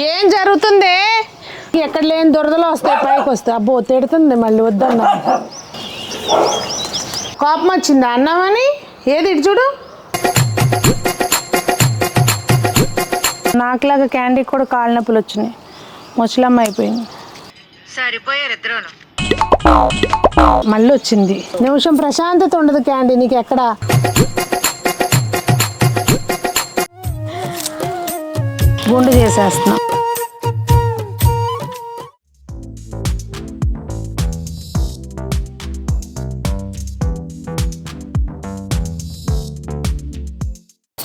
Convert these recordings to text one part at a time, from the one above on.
ఏం జరుగుతుంది? ఎక్కడ లేని దురదలు వస్తాయి, పైకి వస్తాయి. అబ్బో తిడుతుంది మళ్ళీ, వద్దన్నా. కోపం వచ్చిందా అన్నామని? ఏది ఇటు చూడు. నాకులాగా క్యాండీకి కూడా కాళ్ళ నొప్పులు వచ్చినాయి, ముసలమ్మ అయిపోయింది. సరిపోయారు ఇద్దరు. మళ్ళీ వచ్చింది. నిమిషం ప్రశాంతత ఉండదు క్యాండీ నీకు ఎక్కడ. గుండు చేసేస్తున్నాం.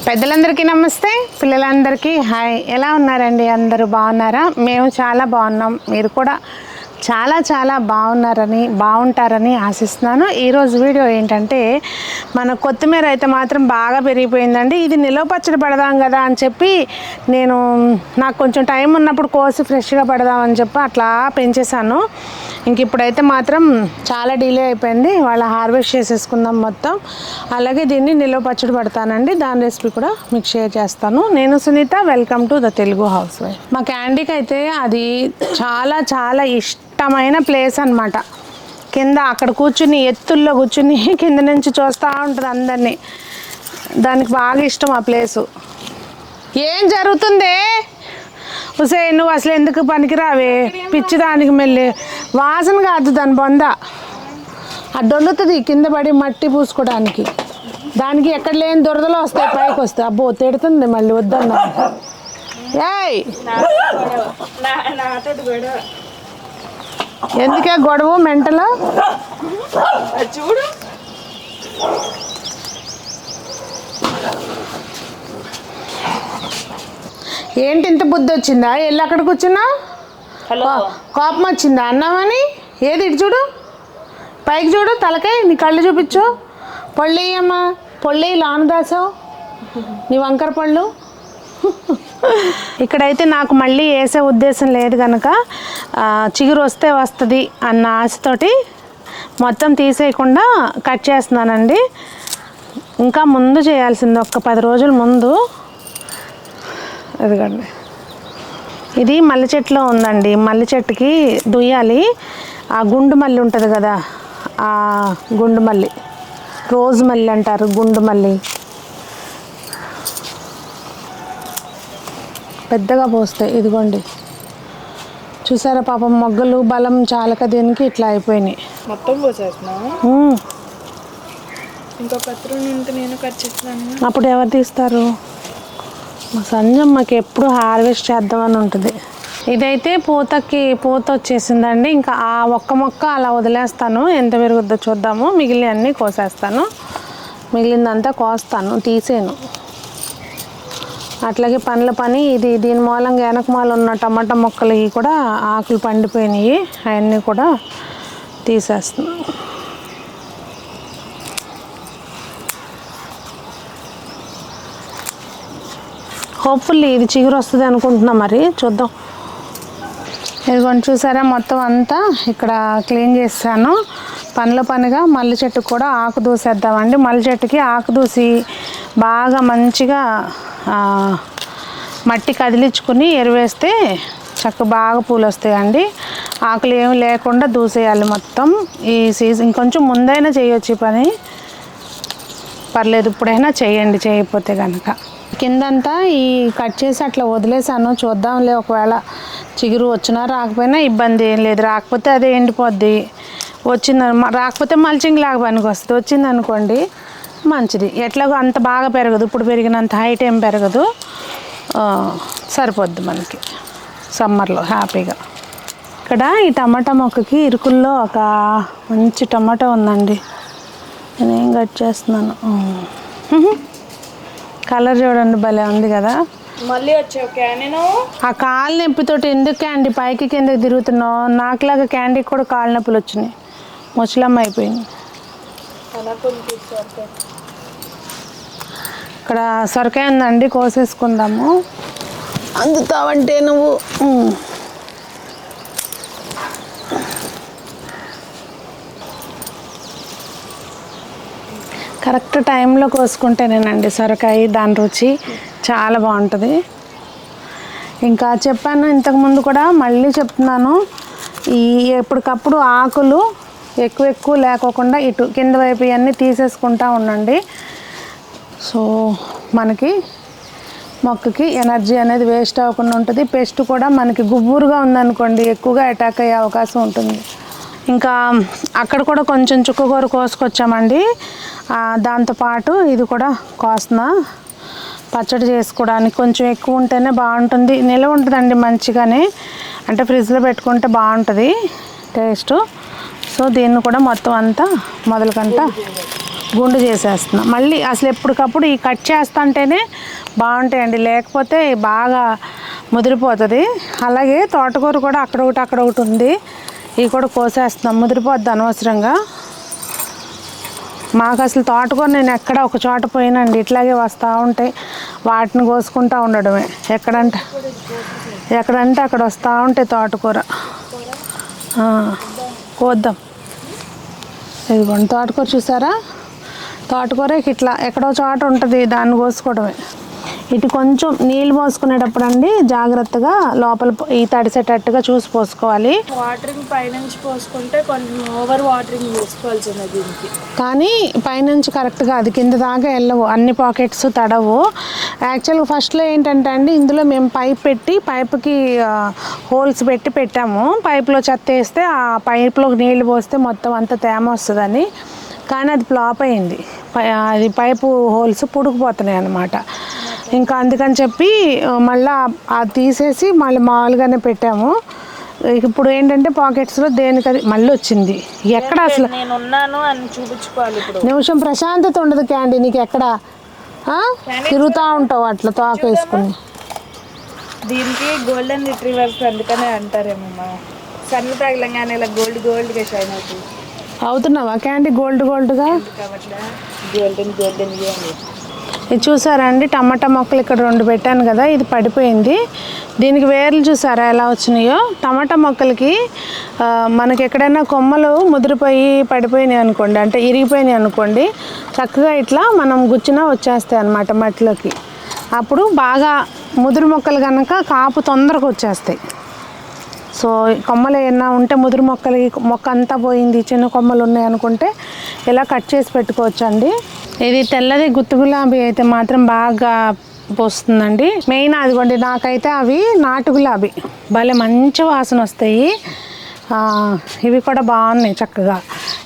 పెద్దలందరికీ నమస్తే, పిల్లలందరికీ హాయ్. ఎలా ఉన్నారండి? అందరూ బాగున్నారా? మేము చాలా బాగున్నాం. మీరు కూడా చాలా చాలా బాగుంటారని ఆశిస్తున్నాను. ఈరోజు వీడియో ఏంటంటే, మన కొత్తిమీర అయితే మాత్రం బాగా పెరిగిపోయిందండి. ఇది నిలవ పచ్చడి పెడదాం కదా అని చెప్పి నాకు కొంచెం టైం ఉన్నప్పుడు కోసి ఫ్రెష్గా పెడదామని చెప్పి అట్లా పెంచేశాను. ఇంక ఇప్పుడైతే మాత్రం చాలా డిలే అయిపోయింది. వాళ్ళ హార్వెస్ట్ చేసేసుకుందాం మొత్తం. అలాగే దీన్ని నిలవ పచ్చడి పెడతానండి. దాని రెసిపీ కూడా మీకు షేర్ చేస్తాను. నేను Sunitha, welcome to the Telugu housewife. మా క్యాండీకి అయితే అది చాలా చాలా ఇష్టమైన ప్లేస్ అన్నమాట. కింద అక్కడ కూర్చుని, ఎత్తుల్లో కూర్చుని కింద నుంచి చూస్తూ ఉంటుంది అందరినీ. దానికి బాగా ఇష్టం ఆ ప్లేసు. ఏం జరుగుతుంది? ఉసే నువ్వు అసలు ఎందుకు పనికిరావే? పిచ్చి దానికి మెల్లి వాసన కాదు దాని బొంద. అది దొల్లుతుంది కింద పడి మట్టి పూసుకోవడానికి. దానికి ఎక్కడ లేని దురదలు వస్తాయి, పైకి వస్తాయి. అబ్బో తిడుతుంది మళ్ళీ, వద్దన్నా. ఏయ్ ఎందుకే గొడవ మెంటల్? చూడు ఏంటి ఇంత బుద్ధి వచ్చిందా? వెళ్ళి అక్కడ కూర్చున్నా కోపం వచ్చిందా అన్నామని? ఏది ఇటు చూడు, పైకి చూడు, తలకాయ నీ కళ్ళు చూపించు. పళ్ళు వేయమ్మా, పళ్ళు వేయి. లాను దాసావు నీ వంకర పళ్ళు. ఇక్కడైతే నాకు మళ్ళీ వేసే ఉద్దేశం లేదు కనుక చిగురు వస్తే వస్తుంది అన్న ఆశతోటి మొత్తం తీసేయకుండా కట్ చేస్తున్నానండి. ఇంకా ముందు చేయాల్సింది, ఒక 10 రోజుల ముందు. అదిగండి, ఇది మల్లె చెట్టులో ఉందండి. మల్లె చెట్టుకి దుయ్యాలి. ఆ గుండు మల్లి ఉంటుంది కదా, ఆ గుండు మల్లి, రోజు మల్లి అంటారు, గుండు మల్లి. పెద్దగా పోస్తాయి. ఇదిగోండి చూసారా, పాపం మొగ్గలు బలం చాలక దీనికి ఇట్లా అయిపోయినాయి. మొత్తం పోసేస్తున్నా. ఇంకో కత్తిరి ఉంటే నేను కట్ చేస్తాను. అప్పుడు ఎవరు తీస్తారు? మా సంజమ్మకి ఎప్పుడు హార్వెస్ట్ చేద్దామని ఉంటుంది. ఇదైతే పూత వచ్చేసిందండి. ఇంకా ఆ ఒక్క మొక్క అలా వదిలేస్తాను, ఎంత పెరుగుద్దో చూద్దాము. మిగిలిన అన్నీ కోసేస్తాను, మిగిలిందంతా కోస్తాను, తీసేను. అట్లాగే పండ్ల పని ఇది. దీని మూలంగా వెనకమాల ఉన్న టమాటా మొక్కలకి కూడా ఆకులు పండిపోయినాయి, అవన్నీ కూడా తీసేస్తున్నాను. హోప్ఫుల్లీ ఇది చిగురు వస్తుంది అనుకుంటున్నా, మరి చూద్దాం. ఇదిగోండి చూసారా, మొత్తం అంతా ఇక్కడ క్లీన్ చేస్తాను. పనిలో పనిగా మల్లె చెట్టుకు కూడా ఆకు దూసేద్దామండి. మల్లె చెట్టుకి ఆకు దూసి బాగా మంచిగా మట్టి కదిలించుకుని ఎరువేస్తే బాగా పూలు వస్తాయండి. ఆకులు ఏమి లేకుండా దూసేయాలి మొత్తం. ఈ సీజన్ ఇంకొంచెం ముందైనా చేయొచ్చు ఈ పని, పర్లేదు, ఇప్పుడైనా చేయండి చేయకపోతే కనుక. కిందంతా ఈ కట్ చేసి అట్లా వదిలేసాను. చూద్దాంలే, ఒకవేళ చిగురు వచ్చినా రాకపోయినా ఇబ్బంది ఏం లేదు. రాకపోతే అదే ఎండిపోద్ది, రాకపోతే మల్చింగ్ లాగా పనికి వస్తుంది. వచ్చింది అనుకోండి మంచిది. ఎట్లాగో అంత బాగా పెరగదు, ఇప్పుడు పెరిగినంత హైట్ ఏం పెరగదు, సరిపోద్ది మనకి సమ్మర్లో హ్యాపీగా. ఇక్కడ ఈ టమాటా మొక్కకి ఇరుకుల్లో ఒక మంచి టమాటా ఉందండి. నేనేం కట్ చేస్తున్నాను. కలర్ చూడండి, భలే ఉంది కదా. మళ్ళీ వచ్చావు నేను. ఆ కాళ్ళ నొప్పితోటి ఎందుకు క్యాండీ పైకి కిందకి తిరుగుతున్నావు? నాకులాగా క్యాండీకి కూడా కాళ్ళ నొప్పులు వచ్చినాయి, ముసలమ్మ అయిపోయింది. ఇక్కడ సొరకాయ ఉందండి, కోసేసుకుందాము. అందుతావంటే నువ్వు. కరెక్ట్ టైంలో కోసుకుంటేనేనండి సొరకాయ, దాని రుచి చాలా బాగుంటుంది. ఇంకా చెప్పాను ఇంతకుముందు కూడా, మళ్ళీ చెప్తున్నాను, ఈ ఎప్పటికప్పుడు ఆకులు ఎక్కువ లేకోకుండా ఇటు కింద వైపు ఇవన్నీ తీసేసుకుంటూ ఉండండి. సో మనకి మొక్కకి ఎనర్జీ అనేది వేస్ట్ అవ్వకుండా ఉంటుంది. పెస్ట్ కూడా మనకి గుబురుగా ఉందనుకోండి ఎక్కువగా అటాక్ అయ్యే అవకాశం ఉంటుంది. ఇంకా అక్కడ కూడా కొంచెం చుక్కకూర కోసుకొచ్చామండి. దాంతోపాటు ఇది కూడా కోస్తున్నా, పచ్చడి చేసుకోవడానికి కొంచెం ఎక్కువ ఉంటేనే బాగుంటుంది. నిల్వ ఉంటుందండి మంచిగానే, అంటే ఫ్రిడ్జ్లో పెట్టుకుంటే బాగుంటుంది టేస్ట్. సో దీన్ని కూడా మొత్తం అంతా మొదలకంట గుండు చేసేస్తున్నా. మళ్ళీ అసలు ఎప్పటికప్పుడు ఈ కట్ చేస్తుంటేనే బాగుంటాయండి, లేకపోతే బాగా ముదిరిపోతుంది. అలాగే తోటకూర కూడా అక్కడ ఒకటి ఉంది, ఇవి కూడా కోసేస్తున్నాం, ముదిరిపోద్ది అనవసరంగా. మాకు అసలు తోటకూర నేను ఎక్కడ ఒక చోట పోయినండి, ఇట్లాగే వస్తూ ఉంటాయి, వాటిని కోసుకుంటూ ఉండడమే. ఎక్కడంటే అక్కడ వస్తూ ఉంటాయి తోటకూర. కోద్దాం. ఇదిగోండి తోటకూర చూసారా, తోటకూర ఇట్లా ఎక్కడో చోట ఉంటుంది, దాన్ని కోసుకోవడమే. ఇటు కొంచెం నీళ్ళు పోసుకునేటప్పుడు అండి జాగ్రత్తగా లోపల ఈ తడిసేటట్టుగా చూసి పోసుకోవాలి. వాటరింగ్ పైనుంచి పోసుకుంటే కొంచెం ఓవర్ వాటరింగ్ చేసుకోవాల్సింది దీనికి. కానీ పైనుంచి కరెక్ట్గా అది కింద దాకా వెళ్ళవు, అన్ని పాకెట్స్ తడవు. యాక్చువల్గా ఫస్ట్లో ఏంటంటే అండి, ఇందులో మేము పైప్ పెట్టి పైప్కి హోల్స్ పెట్టాము. పైప్లో చెత్త వేస్తే ఆ పైప్లో నీళ్ళు పోస్తే మొత్తం అంతా తేమ వస్తుందని. కానీ అది ఫ్లాప్ అయింది, అది పైపు హోల్స్ పుడుకుపోతున్నాయి అన్నమాట. ఇంకా అందుకని చెప్పి మళ్ళీ అది తీసేసి మళ్ళీ మామూలుగానే పెట్టాము. ఇప్పుడు ఏంటంటే పాకెట్స్లో దేనికది మళ్ళీ వచ్చింది. ఎక్కడ అసలు నేను ఉన్నాను అని చూపించుకోవాలి. ఇప్పుడు నిమిషం ప్రశాంతత ఉండదు క్యాండీ, నీకు ఎక్కడ తిరుగుతూ ఉంటావు అట్లా తోక వేసుకుని. దీనికి గోల్డెన్ రిట్రీవర్స్ అందుకనే అంటారేమో, సన్ తగలంగానే ఇలా గోల్డ్గా షైన్ అవుతుంది. అవుతున్నావా క్యాండీ గోల్డ్గా? గోల్డెన్ ఇది చూసారా అండి, టమాటా మొక్కలు ఇక్కడ 2 పెట్టాను కదా, ఇది పడిపోయింది. దీనికి వేర్లు చూసారా ఎలా వచ్చినాయో. టమాటా మొక్కలకి మనకి ఎక్కడైనా కొమ్మలు ముదిరిపోయి పడిపోయినాయి అనుకోండి, అంటే ఇరిగిపోయినాయి అనుకోండి, చక్కగా ఇట్లా మనం గుచ్చినా వచ్చేస్తాయి అన్నమాట మట్టిలోకి. అప్పుడు బాగా ముదురు మొక్కలు కనుక కాపు తొందరగా వచ్చేస్తాయి. సో కొమ్మలు ఏమన్నా ఉంటే ముదురు మొక్క అంతా పోయింది, చిన్న కొమ్మలు ఉన్నాయి అనుకుంటే ఇలా కట్ చేసి పెట్టుకోవచ్చండి. ఇది తెల్లది గుత్తు గులాబీ అయితే మాత్రం బాగా పోస్తుందండి. మెయిన్ అదిగోండి, నాకైతే అవి నాటు గులాబీ భలే మంచి వాసన వస్తాయి. ఇవి కూడా బాగున్నాయి చక్కగా.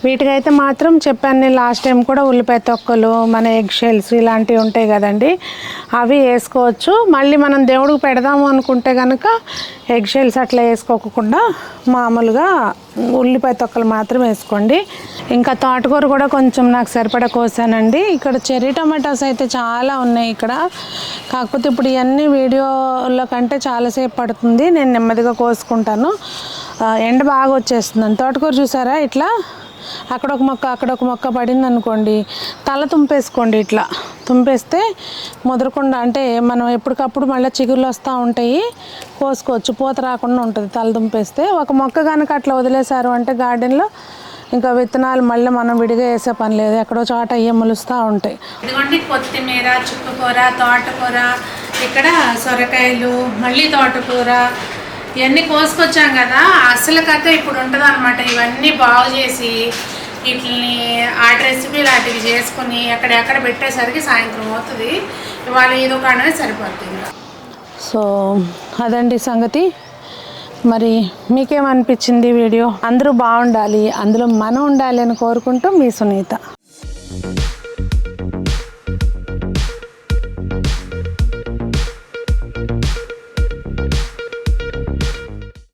వీటికైతే మాత్రం చెప్పాను నేను లాస్ట్ టైం కూడా, ఉల్లిపాయ తొక్కలు, మన ఎగ్ షెల్స్ ఇలాంటివి ఉంటాయి కదండి, అవి వేసుకోవచ్చు. మళ్ళీ మనం దేవుడికి పెడదాము అనుకుంటే కనుక ఎగ్ షెల్స్ అట్లా వేసుకోకుండా మామూలుగా ఉల్లిపాయ తొక్కలు మాత్రం వేసుకోండి. ఇంకా తోటకూర కూడా కొంచెం నాకు సరిపడా కోసానండి. ఇక్కడ చెర్రీ టమాటాస్ అయితే చాలా ఉన్నాయి ఇక్కడ, కాకపోతే ఇప్పుడు ఇవన్నీ వీడియోలో కంటే చాలాసేపు పడుతుంది, నేను నెమ్మదిగా కోసుకుంటాను. ఎండ బాగా వచ్చేస్తుందని. తోటకూర చూసారా ఇట్లా అక్కడ ఒక మొక్క పడింది అనుకోండి, తల తుంపేసుకోండి. ఇట్లా తుంపేస్తే ముదరకుండా, అంటే మనం ఎప్పటికప్పుడు మళ్ళీ చిగుర్లు వస్తూ ఉంటాయి, కోసుకోవచ్చు, పూత రాకుండా ఉంటుంది తల తుంపేస్తే. ఒక మొక్క కనుక అట్లా వదిలేశారు అంటే గార్డెన్లో, ఇంకా విత్తనాలు మళ్ళీ మనం విడిగా వేసే పని లేదు, ఎక్కడో చోట అయ్యే మొలుస్తూ ఉంటాయి. ఇదిగోండి కొత్తిమీర, చుక్కకూర, తోటకూర, ఇక్కడ సొరకాయలు, మళ్ళీ తోటకూర, ఇవన్నీ కోసుకొచ్చాం కదా. అసలు కథ ఇప్పుడు ఉంటుంది అనమాట. ఇవన్నీ బాగు చేసి వీటిని ఆర్ట్ రెసిపీ లాంటివి చేసుకుని ఎక్కడెక్కడ పెట్టేసరికి సాయంత్రం అవుతుంది. ఇవాళ ఏదో కాడనే సరిపోతుంది. సో అదండి సంగతి. మరి మీకేమనిపించింది వీడియో? అందరూ బాగుండాలి, అందులో మనం ఉండాలి అని కోరుకుంటూ మీ సునీత.